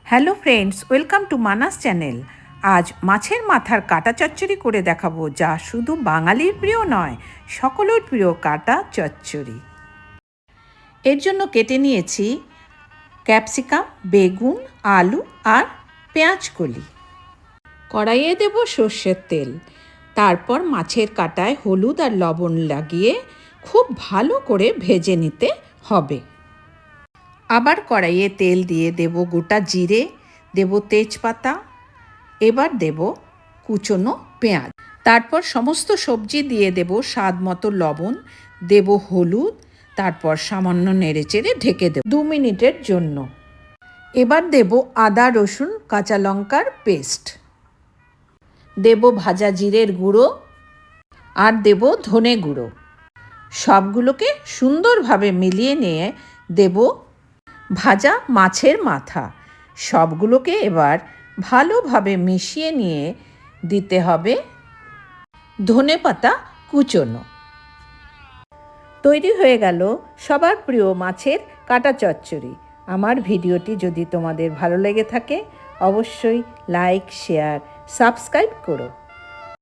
Hello friends, welcome to Manas channel. আজ মাছের মাথার কাটা চচ্চড়ি করে দেখাবো, যা শুধু বাঙালির প্রিয় নয়, সকলের প্রিয় কাটা চচ্চড়ি। এর জন্য কেটে নিয়েছি ক্যাপসিকাম, বেগুন, আলু আর পেঁয়াজ কলি। কড়াইয়ে দেব সর্ষের তেল, তারপর মাছের কাটায় হলুদ আর লবণ লাগিয়ে খুব ভালো করে ভেজে নিতে হবে। আবার কড়াইয়ে তেল দিয়ে দেব গোটা জিরে, দেব তেজপাতা, এবার দেব কুচনো পেঁয়াজ, তারপর সমস্ত সবজি দিয়ে দেব স্বাদ মতো লবণ, দেব হলুদ, তারপর সামান্য নেড়েচেড়ে ঢেকে দেব 2 মিনিটের জন্য। এবার দেব আদা রসুন কাঁচা লঙ্কার পেস্ট, দেব ভাজা জিরের গুঁড়ো আর দেব ধনে গুঁড়ো। সবগুলোকে সুন্দরভাবে মিলিয়ে নিয়ে দেব ভাজা মাছের মাথা। সবগুলোকে এবার ভালোভাবে মিশিয়ে নিয়ে দিতে হবে ধনেপাতা কুচনো। তৈরি হয়ে গেল সবার প্রিয় মাছের কাটা চচ্চড়ি। আমার ভিডিওটি যদি তোমাদের ভালো লেগে থাকে অবশ্যই লাইক, শেয়ার, সাবস্ক্রাইব করো।